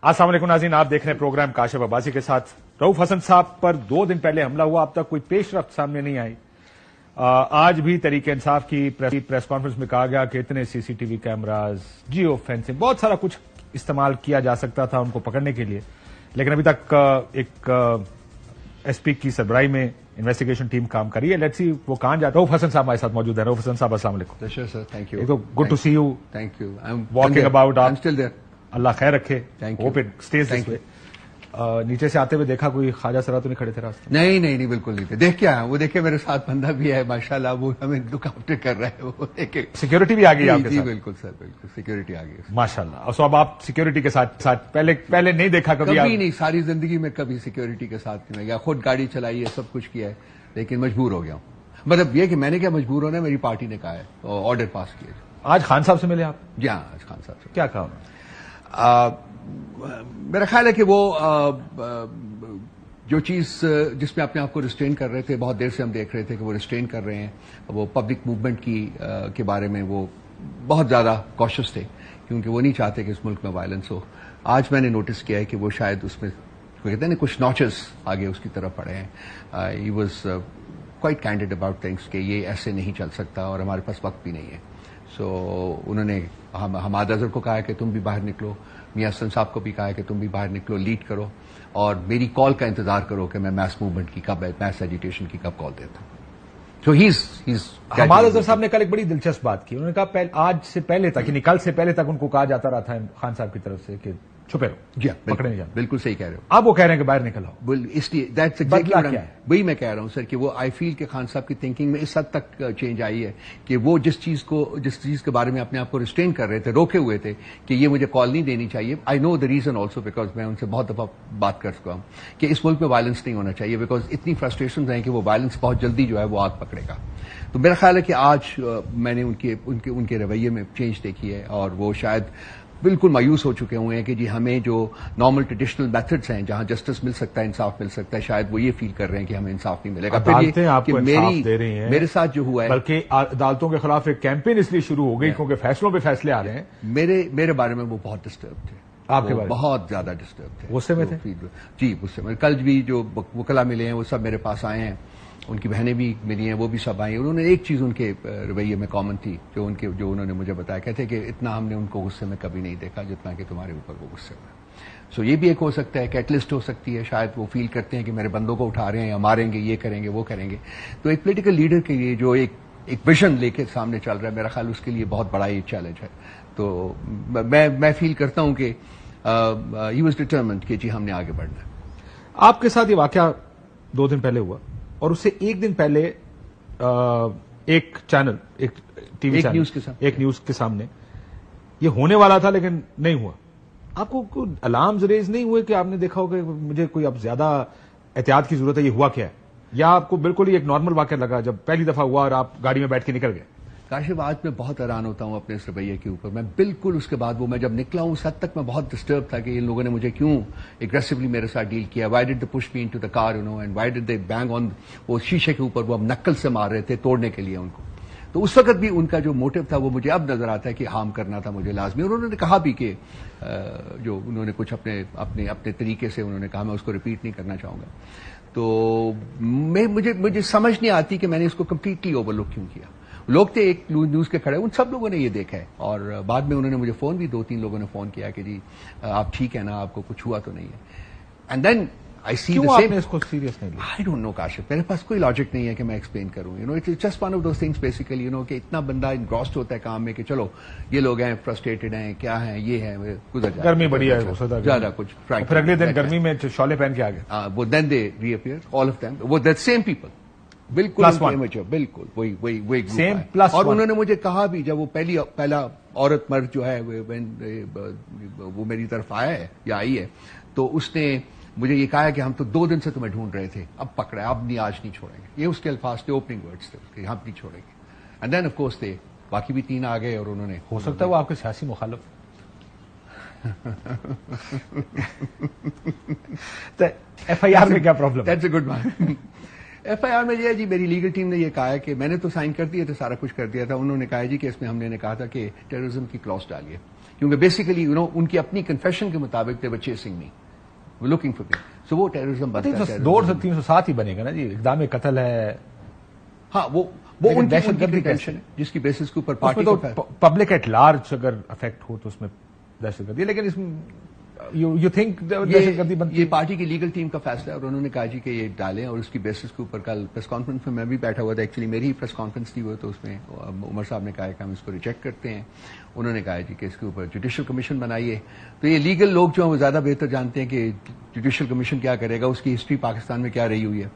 السلام علیکم ناظرین، آپ دیکھ رہے ہیں پروگرام کاشف عباسی کے ساتھ۔ رؤف حسن صاحب پر 2 دن پہلے حملہ ہوا، اب تک کوئی پیش رفت سامنے نہیں آئی۔ آج بھی تحریک انصاف کی پریس کانفرنس میں کہا گیا کہ اتنے CCTV cameras, geofencing, بہت سارا کچھ استعمال کیا جا سکتا تھا ان کو پکڑنے کے لیے، لیکن ابھی تک ایک ایس پی کی سربراہی میں انویسٹیگیشن ٹیم کام کری ہے۔ لیٹس سی وہ کہاں جاتا ہے۔ رؤف حسن صاحب ہمارے ساتھ موجود ہیں۔ رؤف حسن صاحب السلام علیکم۔ Sir thank you, good to see you, thank you, walking about, اللہ خیر رکھے، Thank you. Hope it stays this way. نیچے سے آتے ہوئے دیکھا کوئی خواجہ سرا تو نہیں کھڑے تھے راستے؟ نہیں بالکل نہیں تھے۔ دیکھ کے آیا، وہ دیکھے میرے ساتھ بندہ بھی ہے ماشاءاللہ، وہ ہمیں لک آفٹر کر رہا ہے، وہ دیکھے سیکورٹی بھی آ گئی آپ کے جی ساتھ؟ بالکل سر، بالکل سیکورٹی آ گئی ماشاءاللہ۔ سو اب آپ سیکورٹی کے ساتھ پہلے نہیں دیکھا کبھی؟ کبھی نہیں، ساری زندگی میں کبھی سیکورٹی کے ساتھ نہیں گیا، خود گاڑی چلائی ہے، سب کچھ کیا ہے، لیکن مجبور ہو گیا ہوں۔ مطلب یہ کہ میں نے کیا مجبور ہونا ہے، میری پارٹی نے کہا ہے، آرڈر پاس کیا۔ آج خان صاحب سے ملے آپ؟ جی ہاں، آج خان صاحب سے کیا کہا انہوں نے؟ میرا خیال ہے کہ وہ جو چیز جس میں اپنے آپ کو ریسٹرین کر رہے تھے، بہت دیر سے ہم دیکھ رہے تھے کہ وہ ریسٹرین کر رہے ہیں، وہ پبلک موومنٹ کے بارے میں وہ بہت زیادہ کوشش تھے، کیونکہ وہ نہیں چاہتے کہ اس ملک میں وائلنس ہو۔ آج میں نے نوٹس کیا ہے کہ وہ شاید اس میں کہتے ہیں نا کچھ نوچز آگے اس کی طرف پڑے ہیں۔ He was quite candid about things کہ یہ ایسے نہیں چل سکتا اور ہمارے پاس وقت بھی نہیں ہے۔ سو انہوں نے حماد اظہر کو کہا ہے کہ تم بھی باہر نکلو، میاں حسن صاحب کو بھی کہا ہے کہ تم بھی باہر نکلو، لیڈ کرو اور میری کال کا انتظار کرو کہ میں میس موومنٹ کی کب، میس ایجیٹیشن کی کب کال دیتا ہوں۔ سو حماد اظہر صاحب نے کل ایک بڑی دلچسپ بات کی، انہوں نے کہا آج سے پہلے تک، یعنی کل سے پہلے تک ان کو کہا جاتا رہا تھا خان صاحب کی طرف سے کہ چھپے رہو، جی پکڑے نہیں جانا۔ بالکل صحیح کہہ رہے ہو اب وہ کہہ رہے ہیں کہ باہر نکل آؤ۔ اس لیے وہی میں کہہ رہا ہوں سر کہ وہ آئی فیل کہ خان صاحب کی تھنکنگ میں اس حد تک چینج آئی ہے کہ وہ جس چیز کے بارے میں اپنے آپ کو ریسٹرین کر رہے تھے، روکے ہوئے تھے کہ یہ مجھے کال نہیں دینی چاہیے۔ آئی نو دا ریزن آلسو، بیکاز میں ان سے بہت دفعہ بات کر چکا ہوں کہ اس ملک میں وائلنس نہیں ہونا چاہیے، بیکاز اتنی فرسٹریشنز ہیں کہ وہ وائلنس بہت جلدی جو ہے وہ آگ پکڑے گا۔ تو میرا خیال ہے کہ آج میں نے ان کے رویے میں چینج دیکھی ہے، اور وہ شاید بالکل مایوس ہو چکے ہوئے ہیں کہ جی ہمیں جو نارمل ٹریڈیشنل میتھڈز ہیں جہاں جسٹس مل سکتا ہے، انصاف مل سکتا ہے، شاید وہ یہ فیل کر رہے ہیں کہ ہمیں انصاف نہیں ملے گا۔ عدالتیں آپ کو انصاف دے رہی ہیں، میرے ساتھ جو ہوا ہے، بلکہ عدالتوں کے خلاف ایک کیمپین اس لیے شروع ہو گئی کیونکہ فیصلوں پہ فیصلے آ رہے ہیں۔ میرے بارے میں وہ بہت ڈسٹرب تھے، آپ کے بارے میں بہت زیادہ ڈسٹرب تھے، غصے میں تھے؟ جی غصے میں۔ کل بھی جو وکلا ملے ہیں وہ سب میرے پاس آئے ہیں، ان کی بہنیں بھی ملی ہیں، وہ بھی سب آئی ہیں۔ انہوں نے ایک چیز ان کے رویے میں کامن تھی جو انہوں نے مجھے بتایا، کہتے کہ اتنا ہم نے ان کو غصے میں کبھی نہیں دیکھا جتنا کہ تمہارے اوپر وہ غصے میں۔ سو یہ بھی ایک ہو سکتا ہے، کیٹلسٹ ہو سکتی ہے، شاید وہ فیل کرتے ہیں کہ میرے بندوں کو اٹھا رہے ہیں یا ماریں گے، یہ کریں گے وہ کریں گے۔ تو ایک پولیٹیکل لیڈر کے لیے جو ایک ویژن لے کے سامنے چل رہا ہے، میرا خیال اس کے لیے بہت بڑا یہ چیلنج ہے۔ تو میں فیل کرتا ہوں کہ ہی واز ڈٹرمنڈ کہ جی ہم نے آگے بڑھنا ہے۔ آپ کے ساتھ یہ واقعہ 2 دن پہلے ہوا، اور اس سے 1 دن پہلے ایک چینل، ایک ٹی وی چینل، ایک نیوز کے سامنے یہ ہونے والا تھا لیکن نہیں ہوا۔ آپ کو کوئی الارمز ریز نہیں ہوئے کہ آپ نے دیکھا ہو کہ مجھے کوئی اب زیادہ احتیاط کی ضرورت ہے، یہ ہوا کیا ہے؟ یا آپ کو بالکل ہی ایک نارمل واقعہ لگا جب پہلی دفعہ ہوا اور آپ گاڑی میں بیٹھ کے نکل گئے؟ کاشف آج میں بہت حیران ہوتا ہوں اپنے اس رویے کے اوپر۔ میں بالکل اس کے بعد میں جب نکلا ہوں اس حد تک میں بہت ڈسٹرب تھا کہ ان لوگوں نے مجھے کیوں اگریسولی میرے ساتھ ڈیل کیا۔ Why did they push me into the car you know and why did they bang on, وہ شیشے کے اوپر وہ اب نکل سے مار رہے تھے توڑنے کے لیے ان کو۔ تو اس وقت بھی ان کا جو موٹو تھا وہ مجھے اب نظر آتا ہے کہ ہارم کرنا تھا مجھے لازمی، اور انہوں نے کہا بھی کہ جو انہوں نے کچھ اپنے طریقے سے انہوں نے کہا، میں اس کو ریپیٹ نہیں کرنا چاہوں گا۔ تو مجھے سمجھ نہیں آتی کہ میں نے اس کو کمپلیٹلی اوور لک کیوں کیا۔ لوگ تھے ایک نیوز کے کھڑے، ان سب لوگوں نے یہ دیکھا ہے، اور بعد میں انہوں نے مجھے فون بھی 2-3 لوگوں نے فون کیا کہ جی آپ ٹھیک ہے نا، آپ کو کچھ ہوا تو نہیں ہے۔ اینڈ دین آئی سی کیوں آپ نے اس کو سیریس نہیں لیا؟ آئی ڈونٹ نو کاشف، میرے پاس کوئی لاجک نہیں ہے کہ میں ایکسپلین کروں۔ You know it's just one of those things basically, you know کہ اتنا بندہ انگراسڈ ہوتا ہے کام میں کہ چلو یہ لوگ ہیں فرسٹریٹڈ ہیں، کیا ہیں یہ ہیں، گزر جائے، گرمی بڑی ہے، زیادہ کچھ، پھر اگلے دن گرمی میں شالے پہن کے آ گئے، وہ دین دے ری اپیئر آل آف دیم، وہ دیٹ سیم پیپل، بالکل بالکل وہی سیم پلس، اور انہوں نے مجھے کہا بھی جب وہ پہلا عورت مرد جو ہے وہ میری طرف آیا ہے یا آئی ہے، تو اس نے مجھے یہ کہا کہ ہم تو 2 دن سے تمہیں ڈھونڈ رہے تھے، اب پکڑا، اب نہیں، آج نہیں چھوڑیں گے، یہ اس کے الفاظ تھے، اوپننگ ورڈز تھے کہ ہم نہیں چھوڑیں گے۔ اینڈ دین آف کورس تھے باقی بھی 3 آ گئے، اور انہوں نے، ہو سکتا ہے وہ آپ کے سیاسی مخالف ایف آئی آر میں کیا problem? That's a good one. F I R میں یہ ہے جی، میری لیگل ٹیم نے یہ کہا ہے کہ میں نے تو سائن کر دیا تھا، سارا کچھ کر دیا تھا، انہوں نے کہا جی کہ اس میں ہم نے کہا تھا کہ ٹیررزم کی کلاس ڈالیے، کیونکہ بیسیکلی ان کی اپنی کنفیشن کے مطابق they were chasing me, were looking for me. So وہ ٹیررزم بنتا ہے. 307 ہی بنے گا نا جی, اقدام قتل ہے. ہاں وہ ان کی ڈیٹینشن ہے جس کی بیسس کے اوپر پارٹی کو پبلک ایٹ لارج اگر افیکٹ ہو تو اس میں دہشت گردی, لیکن اس یو تھنک دہشت گردی بنتی ہے. یہ پارٹی کی لیگل ٹیم کا فیصلہ ہے اور انہوں نے کہا جی کہ یہ ڈالیں, اور اس کی بیسس کے اوپر کل پریس کانفرنس میں بھی بیٹھا ہوا تھا. ایکچولی میری ہی پریس کانفرنس تھی وہ, تو اس میں عمر صاحب نے کہا کہ ہم اس کو ریجیکٹ کرتے ہیں. انہوں نے کہا جی کہ اس کے اوپر جوڈیشل کمیشن بنائیے. تو یہ لیگل لوگ جو ہیں وہ زیادہ بہتر جانتے ہیں کہ جوڈیشل کمیشن کیا کرے گا, اس کی ہسٹری پاکستان میں کیا رہی ہوئی ہے.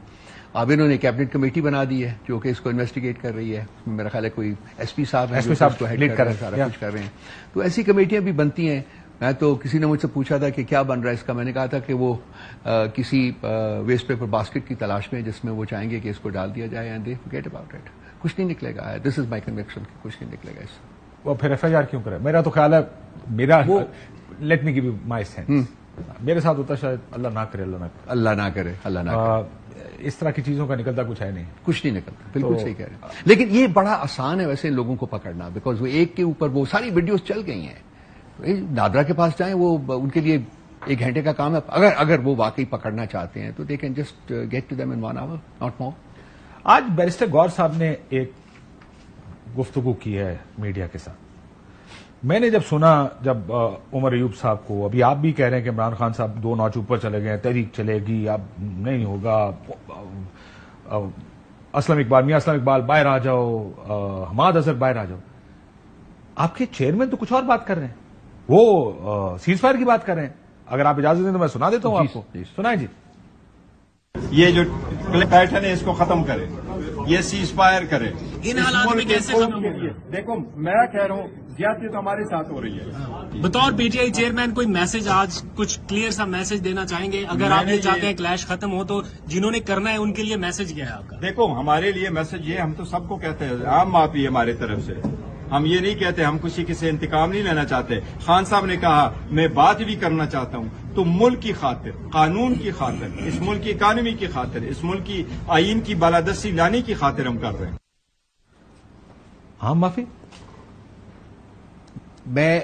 اب انہوں نے کیبنٹ کمیٹی بنا دی ہے جو کہ اس کو انویسٹیگیٹ کر رہی ہے. میرا خیال ہے کوئی ایس پی صاحب کو ہیڈ کر رہے ہیں, سارا کچھ کر رہے ہیں. تو ایسی کمیٹیاں بھی بنتی ہیں. میں تو کسی نے مجھ سے پوچھا تھا کہ کیا بن رہا ہے اس کا, میں نے کہا تھا کہ وہ کسی ویسٹ پیپر باسکٹ کی تلاش میں جس میں وہ چاہیں گے کہ اس کو ڈال دیا جائے and they forget about it. کچھ نہیں نکلے گا. دس از مائی کنوکشن, کچھ نہیں نکلے گا اس سے. وہ پھر ایف آئی آر کیوں کرے؟ میرا تو خیال ہے, میرا let me give you my sense, میرے ساتھ ہوتا شاید اللہ نہ کرے, اللہ نہ کرے اس طرح کی چیزوں کا نکلتا کچھ ہے نہیں, کچھ نہیں نکلتا. بالکل صحیح کہہ رہے ہیں. لیکن یہ بڑا آسان ہے ویسے ان لوگوں کو پکڑنا, بیکاز وہ ایک کے اوپر وہ ساری ویڈیوز چل گئی ہیں. نادرا کے پاس جائیں, وہ ان کے لیے 1 گھنٹے کا کام ہے. اگر وہ واقعی پکڑنا چاہتے ہیں تو they can just get to them in 1 hour, not more. آج بیرسٹر گور صاحب نے ایک گفتگو کی ہے میڈیا کے ساتھ. میں نے جب سنا, جب عمر ایوب صاحب کو, ابھی آپ بھی کہہ رہے ہیں کہ عمران خان صاحب 2 نوچ اوپر چلے گئے, تحریک چلے گی, اب نہیں ہوگا, اسلم اقبال, میاں اسلم اقبال باہر آ جاؤ, حماد اظہر باہر آ جاؤ. آپ کے چیئرمین تو کچھ اور بات کر رہے ہیں, وہ سیز فائر کی بات کر رہے ہیں. اگر آپ اجازت دیں تو میں سنا دیتا ہوں آپ کو. سنائیں جی. یہ جو پیٹرن ہے اس کو ختم کرے, یہ سیز فائر کرے. ان حالات میں کیسے ختم ہوگی؟ دیکھو میں کہہ رہا ہوں زیادتی تو ہمارے ساتھ ہو رہی ہے. بطور پی ٹی آئی چیئرمین کوئی میسج آج کچھ کلیئر سا میسج دینا چاہیں گے؟ اگر آپ یہ چاہتے ہیں کلیش ختم ہو تو جنہوں نے کرنا ہے ان کے لیے میسج کیا ہے آپ کا؟ دیکھو ہمارے لیے میسج یہ, ہم تو سب کو کہتے ہیں عام معافی ہے ہماری طرف سے. ہم یہ نہیں کہتے, ہم کسی سے انتقام نہیں لینا چاہتے. خان صاحب نے کہا میں بات بھی کرنا چاہتا ہوں تو ملک کی خاطر, قانون کی خاطر, اس ملک کی اکانومی کی خاطر, اس ملک کی آئین کی بالادستی لانے کی خاطر ہم کر رہے ہیں. ہاں معافی. میں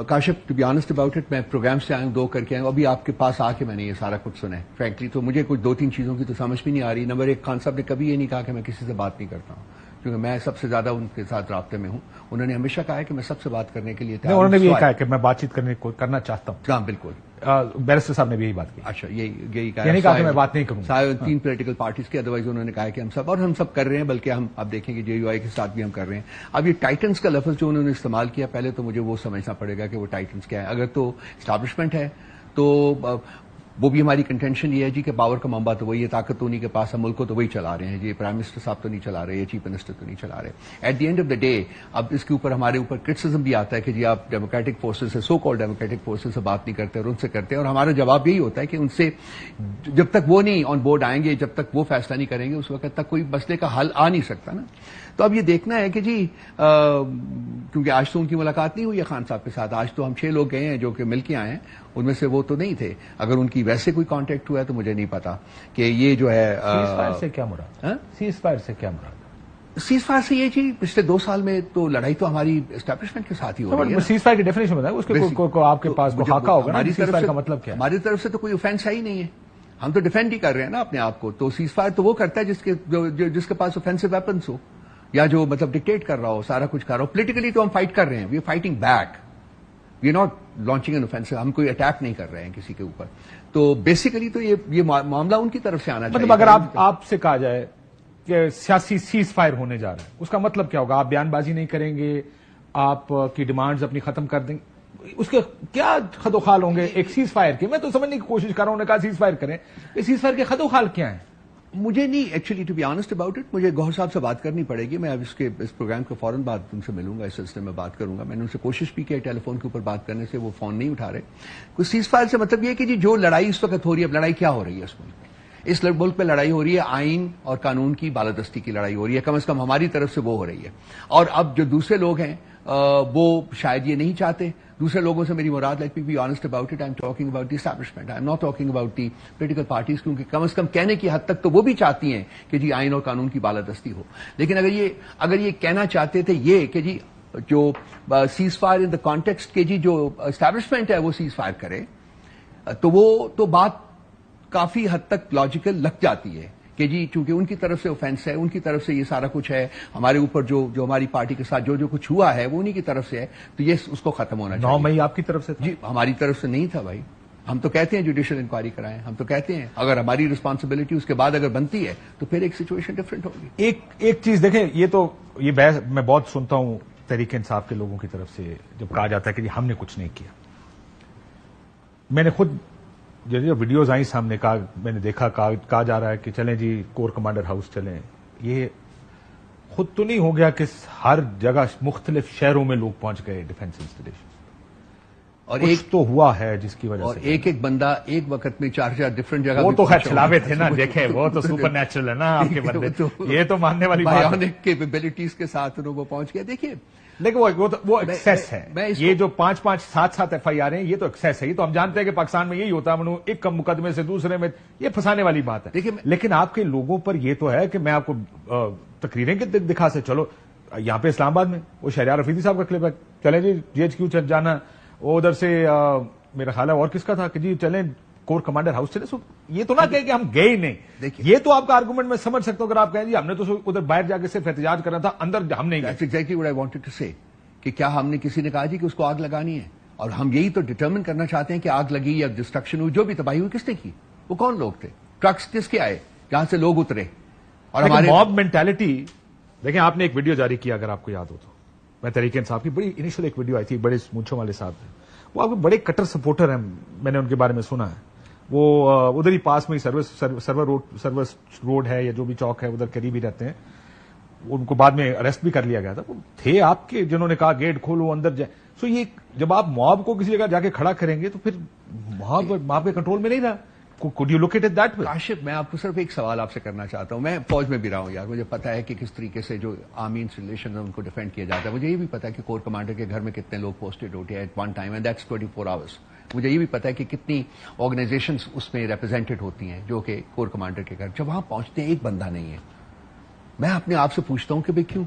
Kashif to be honest about it, میں پروگرام سے آیا ہوں 2 کر کے آیا ہوں. ابھی آپ کے پاس آ کے میں نے یہ سارا کچھ سنا ہے. فرینکلی تو مجھے کچھ 2-3 چیزوں کی تو سمجھ بھی نہیں آ رہی. نمبر 1, خان صاحب نے کبھی یہ نہیں کہا کہ میں کسی سے بات نہیں کرتا ہوں, کیونکہ میں سب سے زیادہ ان کے ساتھ رابطے میں ہوں. انہوں نے ہمیشہ کہا ہے کہ میں سب سے بات کرنے کے لیے تیار ہوں. انہوں نے بھی یہ کہا کہ میں بات چیت کرنا چاہتا ہوں. ہاں بالکل. بیرسٹر صاحب نے بھی یہی بات کی. اچھا, یہی کہا کہ میں بات نہیں کروں. 3 پولیٹیکل پارٹیز کے, ادروائز انہوں نے کہا کہ ہم سب, اور ہم سب کر رہے ہیں, بلکہ ہم اب دیکھیں گے جے یو آئی کے ساتھ بھی ہم کر رہے ہیں. اب یہ ٹائٹنس کا لفظ جو انہوں نے استعمال کیا, پہلے تو مجھے وہ سمجھنا پڑے گا کہ وہ ٹائٹنس کیا ہے. اگر تو اسٹیبلشمنٹ ہے تو وہ بھی ہماری کنٹینشن یہ ہے جی کہ پاور کا منبع تو وہی ہے, طاقت تو انہیں کے پاس ہے, ملک کو تو وہی چلا رہے ہیں جی. پرائم منسٹر صاحب تو نہیں چلا رہے, یہ چیف منسٹر تو نہیں چلا رہے. At the end of the day اب اس کے اوپر ہمارے اوپر کرٹیسزم بھی آتا ہے کہ جی آپ ڈیموکریٹک فورسز سے, سو کال ڈیموکریٹک فورسز سے بات نہیں کرتے اور ان سے کرتے ہیں. اور ہمارا جواب یہی ہوتا ہے کہ ان سے جب تک وہ نہیں آن بورڈ آئیں گے, جب تک وہ فیصلہ نہیں کریں گے, اس وقت تک کوئی مسئلے کا حل آ نہیں سکتا نا. تو اب یہ دیکھنا ہے کہ جی کیونکہ آج تو ان کی ملاقات نہیں ہوئی ہے خان صاحب کے ساتھ. آج تو ہم 6 لوگ گئے ہیں جو کہ مل کے آئے ہیں, ان میں سے وہ تو نہیں تھے. اگر ان کی ویسے کوئی کانٹیکٹ ہوا ہے تو مجھے نہیں پتا کہ یہ جو ہے سیز فائر سے کیا مراد. سیز فائر سے کیا مراد؟ سیز فائر سے یہ جی پچھلے 2 سال میں تو لڑائی تو ہماری اسٹیبلشمنٹ کے ساتھ ہی ہو رہی ہے. سیز فائر کی ڈیفینیشن بتائیں, اس کے آپ کے پاس خاکہ ہوگا. ہماری کا مطلب کیا ہے؟ ہماری طرف سے تو کوئی اوفینس ہے ہی نہیں ہے. ہم تو ڈیفینڈ ہی کر رہے ہیں نا اپنے آپ کو. تو سیز فائر تو وہ کرتا ہے جس کے پاس اوفینسو ویپنس ہو, یا جو مطلب ڈکٹیٹ کر رہا ہو, سارا کچھ کر رہا ہو. پولیٹیکلی تو ہم فائٹ کر رہے ہیں, we are fighting back, we are not launching an offensive. ہم کوئی اٹیک نہیں کر رہے ہیں کسی کے اوپر. تو بیسیکلی تو یہ معاملہ ان کی طرف سے آنا چاہیے. مطلب اگر آپ سے کہا جائے کہ سیاسی سیز فائر ہونے جا رہا ہے, اس کا مطلب کیا ہوگا؟ آپ بیان بازی نہیں کریں گے, آپ کی ڈیمانڈز اپنی ختم کر دیں گے, اس کے کیا خد و خال ہوں گے ایک سیز فائر کے؟ میں تو سمجھنے کی کوشش کر رہا ہوں. نے کہا سیز فائر کریں, یہ سیز فائر کے خد و خال کیا ہیں؟ مجھے نہیں actually to be honest about it. مجھے گوہر صاحب سے بات کرنی پڑے گی. میں اب اس پروگرام کے فوراً بعد ان سے ملوں گا, اس سلسلے میں بات کروں گا. میں نے ان سے کوشش بھی کی ٹیلی فون کے اوپر بات کرنے سے, وہ فون نہیں اٹھا رہے. کوئی سیز فائر سے مطلب یہ ہے کہ جی جو لڑائی اس وقت ہو رہی ہے, اب لڑائی کیا ہو رہی ہے اس ملک میں؟ اس ملک میں لڑائی ہو رہی ہے آئین اور قانون کی بالادستی کی لڑائی ہو رہی ہے. کم از کم ہماری طرف سے وہ ہو رہی ہے. اور اب جو دوسرے لوگ ہیں وہ شاید یہ نہیں چاہتے. دوسرے لوگوں سے میری مراد, let me be honest about it, I am talking about the establishment, I am not talking about the political parties, کیونکہ کم از کم کہنے کی حد تک تو وہ بھی چاہتی ہیں کہ جی آئین اور قانون کی بالادستی ہو. لیکن اگر یہ کہنا چاہتے تھے یہ کہ جی جو cease fire in the context کہ جی جو اسٹیبلشمنٹ ہے وہ سیز فائر کرے تو وہ تو بات کافی حد تک لاجیکل لگ جاتی ہے کہ جی چونکہ ان کی طرف سے اوفینس ہے، ان کی طرف سے یہ سارا کچھ ہے، ہمارے اوپر جو ہماری پارٹی کے ساتھ جو کچھ ہوا ہے وہ انہی کی طرف سے ہے، تو یہ اس کو ختم ہونا چاہیے۔ 9 مئی آپ کی طرف سے تھا؟ جی ہماری طرف سے نہیں تھا بھائی، ہم تو کہتے ہیں جوڈیشل انکوائری کرائیں، ہم تو کہتے ہیں اگر ہماری رسپانسبلٹی اس کے بعد اگر بنتی ہے تو پھر ایک سچویشن ڈفرنٹ ہوگی۔ ایک چیز دیکھیں، یہ بحث میں بہت سنتا ہوں تحریک انصاف کے لوگوں کی طرف سے جب کہا جاتا ہے کہ جی ہم نے کچھ نہیں کیا۔ میں نے خود جو ویڈیوز آئیں سامنے میں نے دیکھا کہا جا رہا ہے کہ چلیں جی کور کمانڈر ہاؤس چلیں، یہ خود تو نہیں ہو گیا کہ ہر جگہ مختلف شہروں میں لوگ پہنچ گئے ڈیفنس انسٹالیشن، اور ایک تو ہوا ہے جس کی وجہ اور سے ایک بندہ ایک وقت میں 4 ڈفرنٹ جگہ وہ تو خیر چھلاوے تھے نا، دیکھیں وہ تو سپر نیچرل ہے نا آپ کے بندے، یہ تو ماننے والی بات ہے، بایونک کیپیبلٹیز کے ساتھ وہ پہنچ گیا۔ دیکھیے لیکن وہ ایکسیس ہے، یہ جو 5 7 ایف آئی آر ہیں یہ تو ایکسیس ہے، یہ تو ہم جانتے ہیں کہ پاکستان میں یہی ہوتا ہے، ایک کم مقدمے سے دوسرے میں یہ پھنسانے والی بات ہے۔ لیکن آپ کے لوگوں پر یہ تو ہے کہ میں آپ کو تقریریں دکھا سے، چلو یہاں پہ اسلام آباد میں وہ شہریار رفیدی صاحب کا کلپ ہے، چلیں جی جی ایچ کیو جانا، وہ ادھر سے میرا خیال ہے اور کس کا تھا کہ جی چلیں کور کمانڈر ہاؤس چلے، یہ تو نہ کہیں کہ ہم گئے ہی نہیں، یہ تو آپ کا آرگومنٹ میں سمجھ سکتا ہوں اگر آپ کہیں جی ہم نے تو ادھر باہر جا کے صرف احتجاج کرنا تھا، اندر ہم نہیں گئے۔ That's exactly what I wanted to say کہ کیا ہم نے کسی نے کہا جی کہ اس کو آگ لگانی ہے، اور ہم یہی تو ڈٹرمن کرنا چاہتے ہیں کہ آگ لگی یا ڈسٹرکشن ہوئی، جو بھی تباہی ہوئی کس نے کی، وہ کون لوگ تھے، ٹرکس کس کے آئے جہاں سے لوگ اترے، اور ہمارے موب مینٹالٹی دیکھیں۔ آپ نے ایک ویڈیو جاری کیا اگر آپ کو یاد ہو تو، میں تحریک انصاف کی بڑی انیشل ایک ویڈیو آئی تھی، بڑے مونچھوں والے صاحب ہیں، وہ آپ کے بڑے کٹر سپورٹر ہیں، میں نے ان کے بارے میں سنا ہے، وہ ادھر ہی پاس میں ہی سرور روڈ ہے یا جو بھی چوک ہے ادھر قریب ہی رہتے ہیں، ان کو بعد میں اریسٹ بھی کر لیا گیا تھا، وہ تھے آپ کے جنہوں نے کہا گیٹ کھولو اندر جائیں۔ سو یہ جب آپ موب کو کسی جگہ جا کے کھڑا کریں گے تو پھر موب کے کنٹرول میں نہیں رہا۔ Could you look at it that way؟ Kashif میں آپ کو صرف ایک سوال آپ سے کرنا چاہتا ہوں، میں فوج میں بھی رہا ہوں یار، مجھے پتا ہے کہ کس طریقے سے جو آرمی انسٹالیشن ان کو ڈیفینڈ کیا جاتا ہے، مجھے یہ بھی پتا ہے کہ کور کمانڈر کے گھر میں کتنے لوگ پوسٹڈ ہوتے ہیں at one time and that's 24 hours، مجھے یہ بھی پتا ہے کہ کتنی آرگنائزیشنز اس میں ریپرزینٹڈ ہوتی ہیں جو کہ کور کمانڈر کے گھر، جب وہاں پہنچتے ہیں ایک بندہ نہیں ہے، میں اپنے آپ سے پوچھتا ہوں کہ بھئی کیوں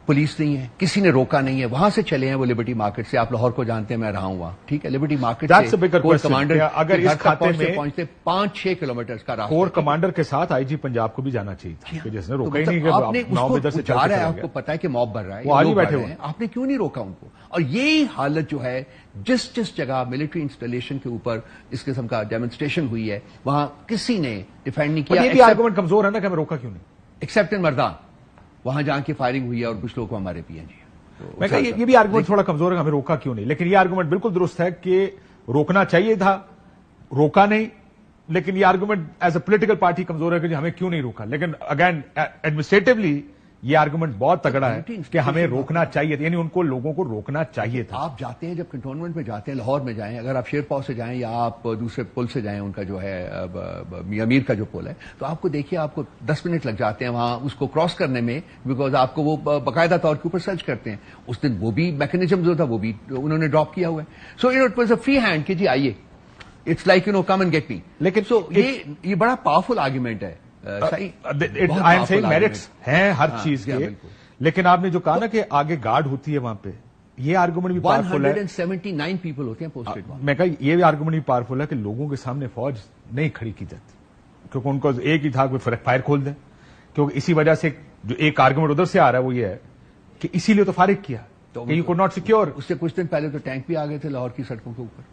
پولیس نہیں ہے، کسی نے روکا نہیں ہے، وہاں سے چلے ہیں وہ لبرٹی مارکیٹ سے، آپ لاہور کو جانتے ہیں میں رہا ہوں وہاں، ٹھیک ہے، لبرٹی مارکیٹ سے کور کمانڈر اگر اس کھاتے میں پہنچتے 5-6 کلومیٹر کا راستہ، کور کمانڈر کے ساتھ آئی جی پنجاب کو بھی جانا چاہیے تھا، کہ جس نے روکا ہی نہیں کہ آپ نے 9 بجے سے جا رہا ہے، آپ کو پتا ہے کہ موب بڑھ رہا ہے، وہ آج ہی بیٹھے ہوئے ہیں، آپ نے کیوں نہیں روکا ان کو؟ اور یہی حالت جو ہے جس جگہ ملٹری انسٹالیشن کے اوپر اس قسم کا ڈیمونسٹریشن ہوئی ہے وہاں کسی نے ڈیفینڈ نہیں کیا، یہ بھی آرگومنٹ کمزور ہے نا کہ ہمیں روکا کیوں نہیں، ایکسپٹ ان مردان وہاں جہاں کی فائرنگ ہوئی ہے اور کچھ لوگ ہمارے بھی ہیں جی۔ میں کہا یہ بھی آرگومنٹ تھوڑا کمزور ہے ہمیں روکا کیوں نہیں، لیکن یہ آرگومنٹ بالکل درست ہے کہ روکنا چاہیے تھا، روکا نہیں، لیکن یہ argument as a political party کمزور ہے کہ ہمیں کیوں نہیں روکا، لیکن اگین ایڈمنسٹریٹولی یہ آرگومنٹ بہت تگڑا ہے کہ ہمیں روکنا چاہیے تھا، یعنی ان کو لوگوں کو روکنا چاہیے تھا۔ آپ جاتے ہیں جب کنٹونمنٹ میں جاتے ہیں، لاہور میں جائیں، اگر آپ شیر پاؤ سے جائیں یا آپ دوسرے پل سے جائیں، ان کا جو ہے میاں میر کا جو پل ہے، تو آپ کو دیکھیے آپ کو 10 منٹ لگ جاتے ہیں وہاں اس کو کراس کرنے میں، بیکاز آپ کو وہ باقاعدہ طور کے اوپر سرچ کرتے ہیں۔ اس دن وہ بھی میکنزم جو تھا وہ بھی انہوں نے ڈراپ کیا ہوا ہے، so it was a free hand کہ جی آئیے، it's like come and get me, لیکن سو یہ بڑا پاورفل آرگیومنٹ ہے، آئی ایم سیئنگ میرٹس ہیں ہر چیز کے، لیکن آپ نے جو کہا نا کہ آگے گارڈ ہوتی ہے وہاں پہ، یہ آرگومنٹ بھی پاورفل ہے، 179 پیپل ہوتے ہیں پوسٹڈ وہاں۔ میں کہا یہ بھی آرگومنٹ بھی پاورفل ہے کہ لوگوں کے سامنے فوج نہیں کھڑی کی جاتی، کیونکہ ان کو ایک ہی تھا کہ فائر کھول دیں، کیونکہ اسی وجہ سے جو ایک آرگومنٹ ادھر سے آ رہا ہے وہ یہ ہے کہ اسی لیے تو فارغ کیا کہ یو کوڈ ناٹ سیکیور۔ اس سے کچھ دن پہلے تو ٹینک بھی آ گئے تھے لاہور کی سڑکوں کے اوپر،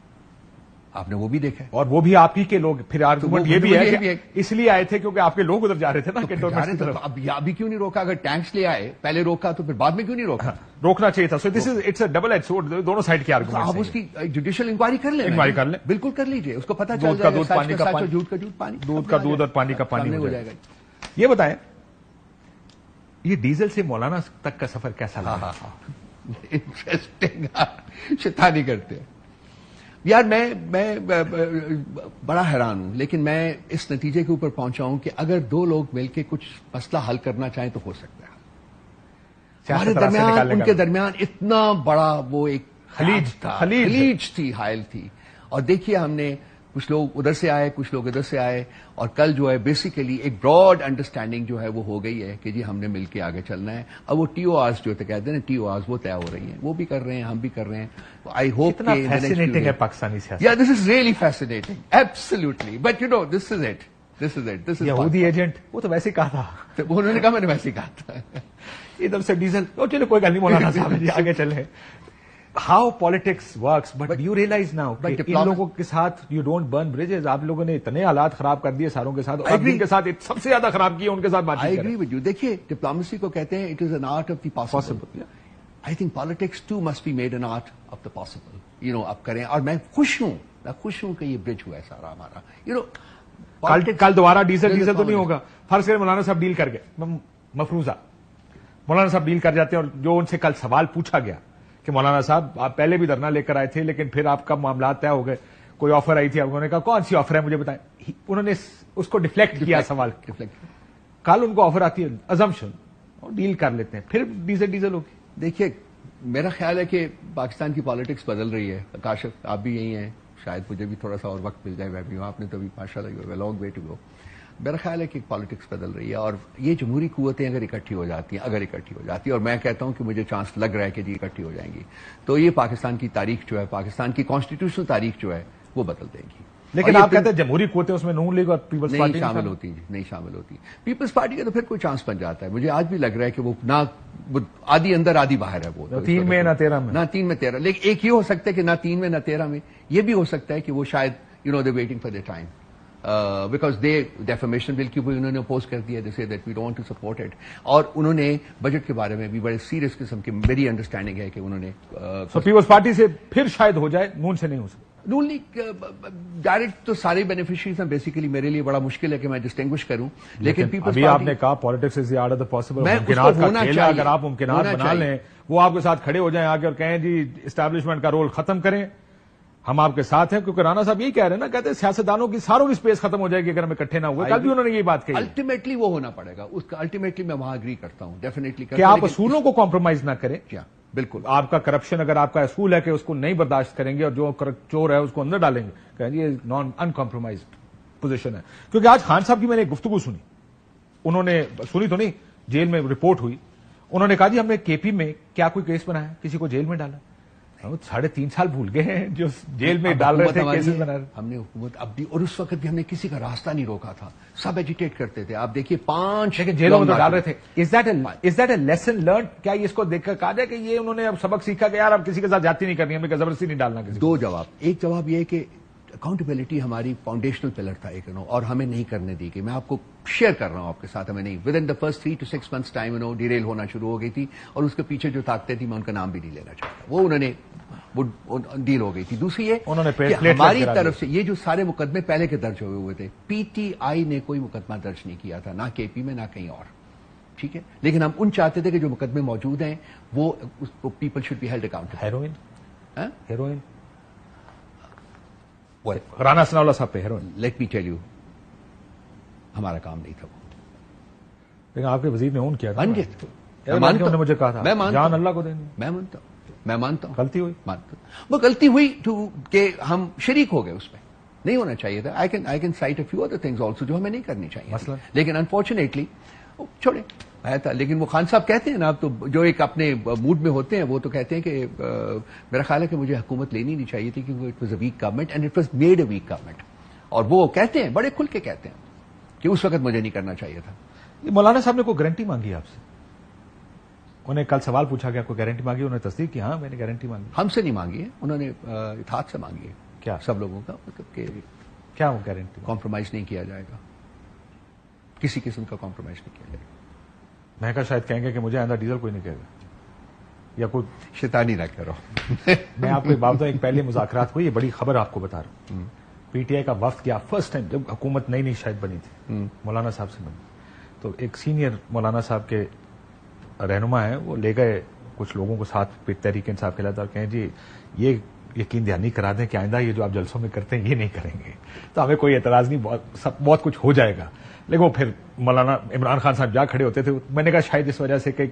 آپ نے وہ بھی دیکھا ہے، اور وہ بھی آپ ہی کے لوگ، پھر آرگومنٹ یہ بھی ہے کہ اس لیے آئے تھے کیونکہ آپ کے لوگ ادھر جا رہے تھے نا کنٹونمنٹ کی طرف، ابھی کیوں نہیں روکا؟ اگر ٹینکس لے آئے پہلے روکا تو پھر بعد میں کیوں نہیں روکا؟ روکنا چاہیے تھا۔ So this is it's a double edge sword, دونوں سائڈ کے آرگومنٹ، آپ اس کی جوڈیشل انکوائری کر لیں، انکوائری کر لیں، بالکل کر لیجئے، اس کو پتہ چل دودھ کا جائے دودھ، پانی کا پانی، دودھ کا دودھ، پانی دودھ کا دودھ اور پانی کا پانی ہو جائے گا۔ یہ بتائیں یہ ڈیزل سے مولانا تک کا سفر کیسا لگا؟ انٹرسٹنگ، شیطانی کرتے ہیں یار، میں بڑا حیران ہوں، لیکن میں اس نتیجے کے اوپر پہنچا ہوں کہ اگر دو لوگ مل کے کچھ مسئلہ حل کرنا چاہیں تو ہو سکتا ہے۔ ہمارے درمیان ان کے درمیان اتنا بڑا وہ ایک خلیج تھی، حائل تھی، اور دیکھیے ہم نے کچھ لوگ ادھر سے آئے, کچھ لوگ ادھر سے آئے, اور کل جو ہے بیسیکلی ایک براڈ انڈرسٹینڈنگ جو ہے وہ ہو گئی ہے کہ جی ہم نے مل کے آگے چلنا ہے. اب وہ ٹی او آرز جو کہتے ہیں نا, ٹی او آرز وہ طے ہو رہی ہیں, وہ بھی کر رہے ہیں, ہم بھی کر رہے ہیں. آئی ہوپ فیسینیٹنگ ہے پاکستانی سیاست. Yeah, this is really fascinating. Absolutely. But you know, this is it. This is it. This is یہودی ایجنٹ وہ تو ویسے ہی کہا تھا, انہوں نے کہا, میں نے ویسے ہی کہا تھا. ادھر سے ڈیزل, چلو کوئی گل نہیں مولانا صاحب جی آگے چلیں. How politics works, but you realise now ان لوگوں کے ساتھ یو ڈونٹ برن بریجز. آپ لوگوں نے اتنے حالات خراب کر دیے ساروں کے ساتھ, اور جن کے ساتھ سب سے زیادہ خراب کیے ان کے ساتھ بات I agree with you. دیکھیے, ڈپلومیسی کو کہتے ہیں it is an art of the possible. I think politics too must be made an art of the possible. You know, اب کریں, اور میں خوش ہوں کہ یہ برج ہوا ہے سارا ہمارا. You know, کل دوبارہ ڈیزل تو نہیں ہوگا. فرض کریں مولانا صاحب ڈیل کر گئے, مفروضہ مولانا صاحب ڈیل کر جاتے ہیں, اور جو ان سے کل سوال پوچھا گیا کہ مولانا صاحب آپ پہلے بھی دھرنا لے کر آئے تھے لیکن پھر آپ کا معاملات طے ہو گئے, کوئی آفر آئی تھی, انہوں نے کہا کون سی آفر ہے مجھے بتائیں. انہوں نے اس کو ڈیفلیکٹ کیا سوال. کل ان کو آفر آتی ہے ازمپشن, اور ڈیل کر لیتے ہیں, پھر ڈیزل ہوگی. دیکھیے, میرا خیال ہے کہ پاکستان کی پالیٹکس بدل رہی ہے. کاشف آپ بھی یہی ہیں, شاید مجھے بھی تھوڑا سا اور وقت مل جائے, میں بھی ہوں, آپ نے تو ابھی ماشاء اللہ لانگ وے ٹو گو. میرا خیال ہے کہ پالیٹکس بدل رہی ہے, اور یہ جمہوری قوتیں اگر اکٹھی ہو جاتی ہیں, اور میں کہتا ہوں کہ مجھے چانس لگ رہا ہے کہ جی اکٹھی ہو جائیں گی, تو یہ پاکستان کی تاریخ جو ہے, پاکستان کی کانسٹیٹیوشنل تاریخ جو ہے وہ بدل دے گی. لیکن آپ کہتے ہیں جمہوری قوتیں اس میں نون لیگ اور پیپلز نہیں پارٹی شامل ہوتی, نہیں شامل ہوتی. پیپلز پارٹی کا تو پھر کوئی چانس بن جاتا ہے. مجھے آج بھی لگ رہا ہے کہ وہ نہ آدھی اندر آدھی باہر ہے, وہ 3 میں نہ 13 میں, نہ 3 میں 13. لیکن ایک یہ ہو سکتا ہے کہ نہ 3 میں نہ 13 میں, یہ بھی ہو سکتا ہے کہ وہ شاید you know they waiting for the time, because the defamation bill کی انہوں نے اپوز کر دیا, جیسے that we don't to support it. اور انہوں نے بجٹ کے بارے میں بھی بڑے سیریس قسم کی, میری انڈرسٹینڈنگ ہے کہ انہوں نے پیپلز پارٹی سے پھر شاید ہو جائے, نون سے نہیں ہو سکتا. نون لیگ ڈائریکٹ تو سارے بینیفیشریز ہیں, بیسیکلی میرے لیے بڑا مشکل ہے کہ میں ڈسٹنگوش کروں. لیکن پیپلز ابھی آپ نے کہا politics is the art of the possible, ممکنات کا کھیل ہے. اگر آپ ممکنات بنا لیں, وہ آپ کے ساتھ کھڑے ہو جائیں آگے اور کہیں جی اسٹیبلشمنٹ کا رول ختم کریں, ہم آپ کے ساتھ ہیں. کیونکہ رانا صاحب یہی کہہ رہے ہیں نا, کہتے ہیں سیاستدانوں کی ساروں کی اسپیس ختم ہو جائے گی اگر ہم اکٹھے نہ ہوئے. کل بھی انہوں نے یہ بات کہی. الٹیمیٹلی وہ ہونا پڑے گا, اس کا الٹیمیٹلی میں وہاں اگری کرتا ہوں, ڈیفینیٹلی کہ آپ اصولوں کو کمپرومائز نہ کریں. بالکل, آپ کا کرپشن اگر آپ کا اصول ہے کہ اس کو نہیں برداشت کریں گے, اور جو چور ہے اس کو اندر ڈالیں گے, کہیں گے یہ نان انکمپرومائزڈ پوزیشن ہے. کیونکہ آج خان صاحب کی میں نے ایک گفتگو سنی, انہوں نے سنی تو نہیں, جیل میں رپورٹ ہوئی, انہوں نے کہا جی ہم نے کے پی میں کیا کوئی کیس بنایا, کسی کو جیل میں ڈالا. 3.5 سال بھول گئے ہیں جو جیل میں ڈال رہے تھے کیسز بنا رہے. ہم نے حکومت اب بھی, اور اس وقت بھی ہم نے کسی کا راستہ نہیں روکا تھا, سب ایجیٹیٹ کرتے تھے. آپ دیکھیے 5 لیکن جیلوں میں تو ڈال رہے تھے. Is that a lesson learn? کیا اس کو دیکھ کر کہا جائے کہ یہ انہوں نے اب سبق سیکھا کہ یار اب کسی کے ساتھ جاتی نہیں کرنی, ہمیں زبردستی نہیں ڈالنا کسی. 2 جواب. ایک جواب یہ کہ اکاؤنٹیبلٹی ہماری فاؤنڈیشنل پلر تھا ایک, اور ہمیں نہیں کرنے دی گئی. میں آپ کو شیئر کر رہا ہوں آپ کے ساتھ, ہمیں نہیں, with in the first 3 to 6 months time derail ہونا شروع ہو گئی تھی, اور اس کے پیچھے جو طاقتیں تھی میں ان کا نام بھی نہیں لینا چاہتا, وہ انہوں نے وہ ڈیل ہو گئی تھی. دوسری یہ کہ ہماری طرف سے یہ جو سارے مقدمے پہلے کے درج ہوئے تھے, پی ٹی آئی نے کوئی مقدمہ درج نہیں کیا تھا, نہ کے پی میں نہ کہیں اور, ٹھیک ہے. لیکن ہم ان چاہتے تھے کہ جو مقدمے موجود ہیں وہ people should be held accountable. Heroin Rana Sanaullah صاحب پہ heroin, let me tell you, ہمارا کام نہیں تھا وہ. لیکن آپ کے وزیر نے اون کیا تھا. مجھے کہا تھا جان اللہ کو دیں. میں مانتا ہوں غلطی ہوئی, وہ غلطی ہوئی کہ ہم شریک ہو گئے, اس میں نہیں ہونا چاہیے تھا. I can cite a few other things also جو ہمیں نہیں کرنی چاہیے مثلا, لیکن انفارچونیٹلی چھوڑے آیا تھا. لیکن وہ خان صاحب کہتے ہیں نا, اب تو جو ایک اپنے موڈ میں ہوتے ہیں وہ تو کہتے ہیں کہ میرا خیال ہے کہ مجھے حکومت لینی نہیں چاہیے تھی کیونکہ it was a weak government and it was made a weak government. اور وہ کہتے ہیں, بڑے کھل کے کہتے ہیں کہ اس وقت مجھے نہیں کرنا چاہیے تھا. مولانا صاحب نے کوئی گارنٹی مانگی آپ سے؟ انہیں کل سوال پوچھا گیا کوئی گارنٹی مانگی, انہوں نے تصدیق کی ہاں میں نے گارنٹی مانگی. ہم سے نہیں مانگی ہے, انہوں نے اتحاد سے مانگی ہے. کیا سب لوگوں کا, مطلب کہ کیا وہ گارنٹی؟ کمپرومائز نہیں کیا جائے گا, کسی قسم کا کمپرومائز نہیں کیا جائے گا. میں کہا شاید کہیں گے کہ مجھے آئندہ ڈیزل کوئی نہیں کہے گا, یا کوئی شیطانی نہ کرو. میں آپ کو ایک بات بتاؤں, ایک پہلے مذاکرات ہوئی, یہ بڑی خبر آپ کو بتا رہا ہوں. پی ٹی آئی کا وفد کیا فرسٹ ٹائم جب حکومت نئی شاید بنی تھی, مولانا صاحب سے بنی, تو ایک سینئر مولانا صاحب کے رہنما ہیں, وہ لے گئے کچھ لوگوں کو ساتھ تحریک انصاف کے لئے, اور کہیں جی یہ یقین دہانی کرا دیں کہ آئندہ یہ جو آپ جلسوں میں کرتے ہیں یہ نہیں کریں گے. تو ہمیں کوئی اعتراض نہیں, بہت کچھ ہو جائے گا. لیکن وہ پھر مولانا عمران خان صاحب جا کھڑے ہوتے تھے, میں نے کہا شاید اس وجہ سے کہ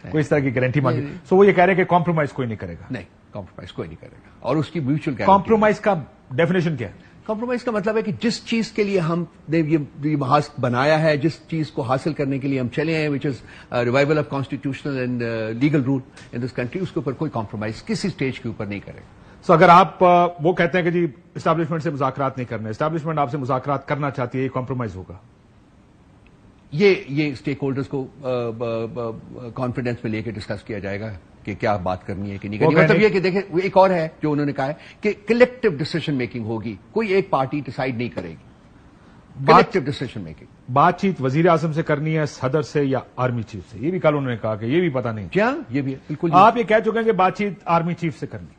کوئی اس طرح کی گارنٹی مانگی. سو وہ یہ کہہ رہے ہیں کہ کمپرومائز کوئی نہیں کرے گا. نہیں, کمپرومائز کوئی نہیں کرے گا, اور اس کی میوچل کمپرومائز کا ڈیفینیشن کیا ہے؟ کمپرومائز کا مطلب ہے کہ جس چیز کے لیے ہم نے یہ محاذ بنایا ہے, جس چیز کو حاصل کرنے کے لیے ہم چلے ہیں, which is revival of constitutional and legal rule in this country, اس کے اوپر کوئی کمپرومائز کسی اسٹیج کے اوپر نہیں کرے گا. سو اگر آپ وہ کہتے ہیں کہ جی اسٹیبلشمنٹ سے مذاکرات نہیں کرنے, اسٹیبلشمنٹ آپ سے مذاکرات کرنا چاہتی ہے, یہ کمپرومائز ہوگا؟ یہ اسٹیک ہولڈرز کو کانفیڈنس میں لے کے ڈسکس کیا جائے گا کہ کیا بات کرنی ہے کہ نہیں کرنی. مطلب یہ کہ دیکھیں ایک اور ہے جو انہوں نے کہا ہے کہ کلیکٹو ڈیسیژن میکنگ ہوگی, کوئی ایک پارٹی ڈیسائیڈ نہیں کرے گی, کلیکٹو ڈیسیژن میکنگ. بات چیت وزیر اعظم سے کرنی ہے, صدر سے, یا آرمی چیف سے؟ یہ بھی کل انہوں نے کہا کہ یہ بھی پتا نہیں. کیا یہ بھی بالکل آپ یہ کہہ چکے ہیں کہ بات چیت آرمی چیف سے کرنی.